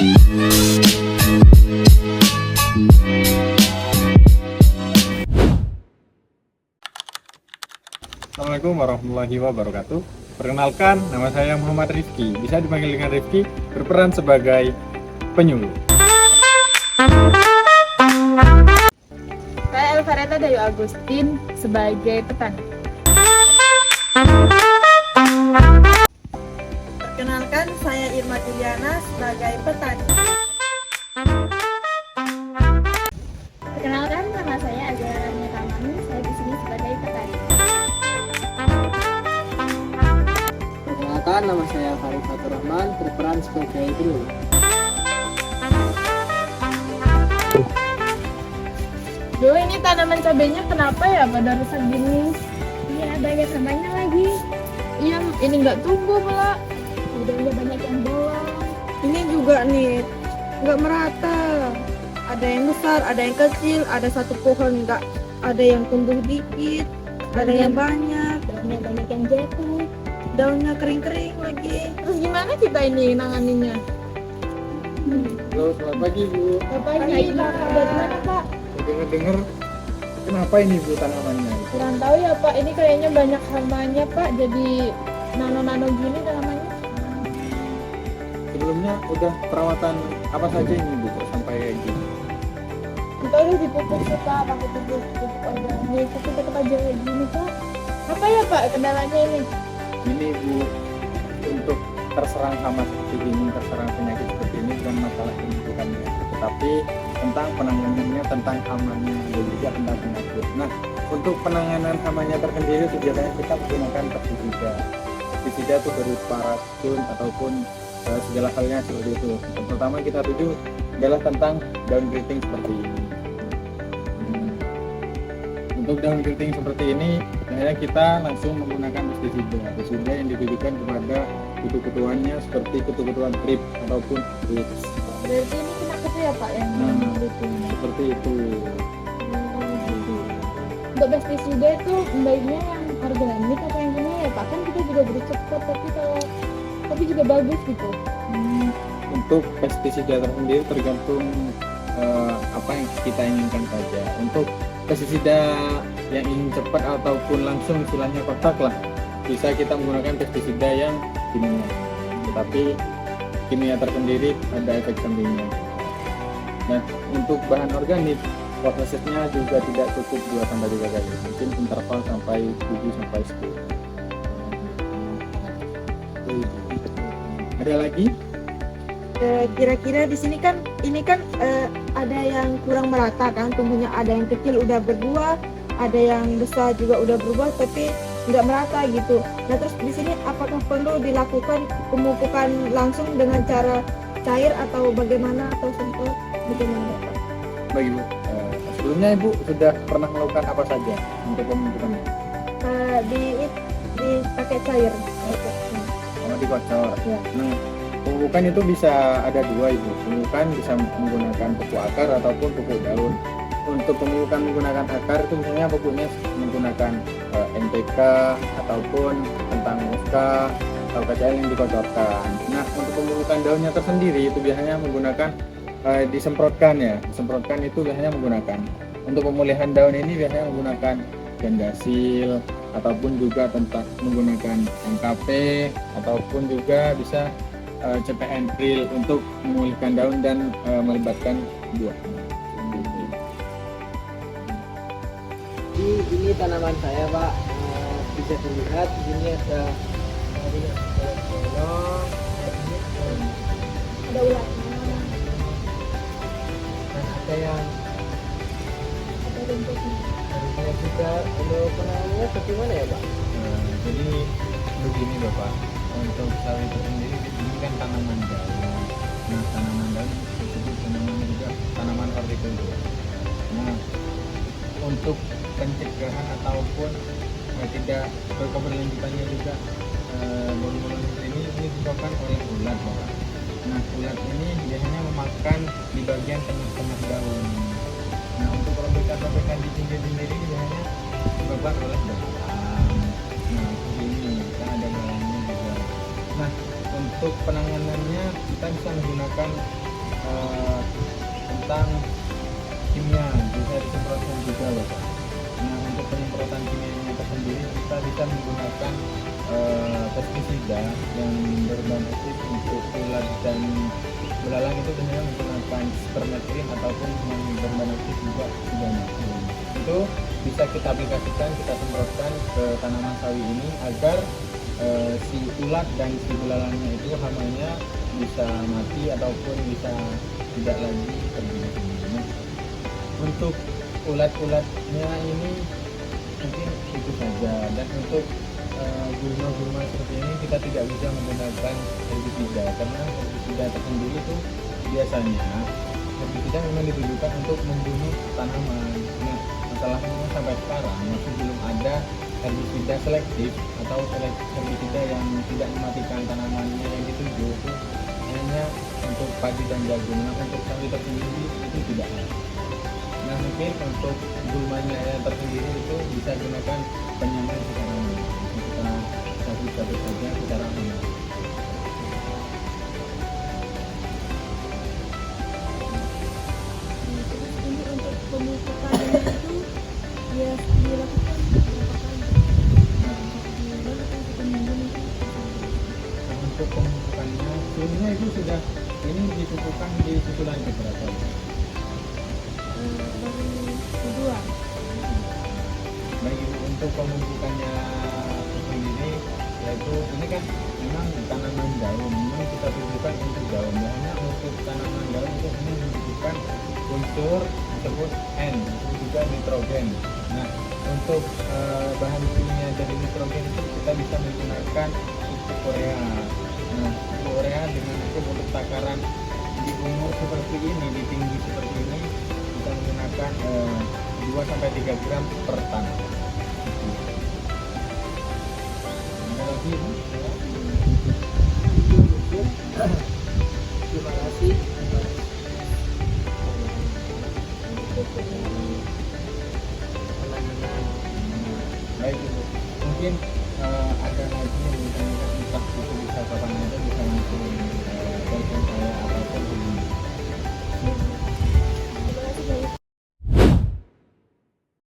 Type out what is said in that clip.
Assalamualaikum warahmatullahi wabarakatuh. Perkenalkan, nama saya Muhammad Rifki. Bisa dipanggil dengan Rifki, berperan sebagai penyuluh. Saya Elvareta Dayu Agustin sebagai petani. Perkenalkan, saya Irma Juliana sebagai petani. Perkenalkan, nama saya Azhara Tamani, saya di sini sebagai petani. Perkenalkan, nama saya Farid Fatur Rahman, berperan sebagai guru. Duh, ini tanaman cabenya kenapa ya pada rusak gini? Iya, banyak tambahnya lagi. Iya, ini nggak tumbuh pula. Udah banyak yang bolong. Ini juga nih, nggak merata. Ada yang besar, ada yang kecil, ada satu pohon nggak, ada yang tumbuh dikit, ada yang banyak, Daunnya banyak yang jatuh. daunnya kering-kering lagi. Terus gimana kita ini nanganinnya? Halo, selamat pagi Bu. Bapaknya Pagi, ini Pak. dari mana Pak? Dengar-dengar, kenapa ini Bu tanamannya? Kurang tahu ya Pak, ini kayaknya banyak hamanya Pak, jadi nano-nano gini tanamannya. Sebelumnya udah perawatan apa saja ini Bu kok sampai kayak gini? Kita udah dipupuk sih Pak, pakai pupuk organik, tapi tetap aja kayak gini Pak. Apa ya Pak kendalanya ini? Ini Bu, untuk terserang hama seperti ini, terserang penyakit seperti ini bukan masalah penyembuhannya, tetapi tentang penanganannya, tentang hamanya, dan juga tentang penyakit. Nah, untuk penanganan hamanya tersendiri itu biasanya kita menggunakan pestisida. Pestisida itu berupa racun ataupun segala halnya seperti itu. Yang pertama kita tuju adalah tentang daun keriting seperti ini. Untuk daun keriting seperti ini, biasanya kita langsung menggunakan pestisida yang ditujukan kepada kutu-kutuannya seperti kutu-kutuan trip ataupun trips. Berarti ini penyakit ya Pak yang itu. Seperti itu. Untuk pestisida itu baiknya yang organik atau yang gimana ya Pak? Kan kita juga beri cepat, tapi juga bagus gitu. Untuk pestisida tersendiri tergantung apa yang kita inginkan saja. Untuk pestisida yang ingin cepat ataupun langsung istilahnya kotak lah, bisa kita menggunakan pestisida yang kimia. Tetapi kimia tersendiri ada efek sampingnya. Nah, untuk bahan organik prosesnya juga tidak cukup 2-3 kali, mungkin interval sampai 7-10. Ada lagi? Kira-kira di sini kan, ini kan ada yang kurang merata kan, tumbuhnya ada yang kecil udah berbuah, ada yang besar juga udah berbuah, tapi nggak merata gitu. Nah terus di sini apakah perlu dilakukan pemupukan langsung dengan cara cair atau bagaimana, atau semprot bagaimana Pak? Bagi Bu, sebelumnya Ibu sudah pernah melakukan apa saja untuk pemupukannya? Dipakai cair. Sama dikocor. Ya. Nah, pemupukan itu bisa ada dua Ibu. Pemupukan bisa menggunakan pupuk akar ataupun pupuk daun. Untuk pemupukan menggunakan akar itu misalnya pupuknya menggunakan NPK ataupun tentang muska atau KCl yang dikocorkan. Nah, untuk pemupukan daunnya tersendiri itu biasanya menggunakan disemprotkan ya. Disemprotkan itu biasanya menggunakan. Untuk pemulihan daun ini biasanya menggunakan Gendasil ataupun juga tentang menggunakan NKP ataupun juga bisa CPN Pril untuk memulihkan daun dan melibatkan buah. Ini tanaman saya Pak, bisa dilihat di sini ada bolong, Ada ulatnya, dan ada yang ada rumputnya. harusnya juga untuk penanganannya bagaimana ya Pak? Jadi begini Bapak, untuk sawi itu sendiri ini kan tanaman daun. Nah, tanaman daun disebut tanaman juga tanaman hortikultura. Nah, untuk pencegahan ataupun tidak berkeberlanjutannya juga bulu-bulu ini disebabkan oleh ulat Bapak. Nah, ulat ini biasanya memakan di bagian tengah-tengah daun. Nah, untuk robekan-robekan di pinggir-pinggir ini biasanya disebabkan oleh galang. Nah, seperti ini kan ada galangnya juga. Nah, untuk penanganannya kita bisa menggunakan tentang kimia bisa disemprotkan juga Bapak. Nah untuk penyemprotan kimianya tersendiri kita bisa menggunakan pestisida yang berbahan aktif untuk ulat dan belalang itu dengan menggunakan spermetrin ataupun yang berbahan aktif juga banyak. Itu bisa kita aplikasikan, kita semprotkan ke tanaman sawi ini agar si ulat dan si belalangnya itu hamanya bisa mati ataupun bisa tidak lagi terjadi. Untuk ulat-ulatnya ini mungkin itu saja, dan untuk gulma-gulma seperti ini kita tidak bisa menggunakan herbisida karena herbisida tersendiri itu biasanya herbisida memang ditujukan untuk membunuh tanaman. Nah masalahnya sampai sekarang masih belum ada herbisida selektif atau herbisida yang tidak mematikan tanamannya yang dituju itu hanya untuk padi dan jagung. Nah untuk sawi tersendiri itu tidak ada. Nah mungkin untuk gulmanya yang tersendiri itu bisa gunakan penyamaan secara manual. Kita satu-satu saja secara manual. Terus ini untuk pemupukannya itu ya dilakukan berapa kali? Satu bulan atau satu minggu mungkin? Nah, untuk pemupukannya sebelumnya itu sudah ini dipupukkan di susulan keberapa? Baru kedua. Baik Ibu, untuk pemupukannya sendiri yaitu ini kan memang tanaman daun, memang kita tujukan untuk daun. Hanya untuk tanaman daun itu ini membutuhkan unsur disebut N, itu juga nitrogen. Nah untuk bahan kimia dari nitrogen itu kita bisa menggunakan pupuk urea. Nah pupuk urea dengan itu untuk takaran di umur seperti ini, di tinggi seperti ini kita menggunakan 2-3 gram per tan. Ada lagi Bu? Terima kasih. Baik Ibu, mungkin ada lagi yang ditanyakan, entah itu bisa kapan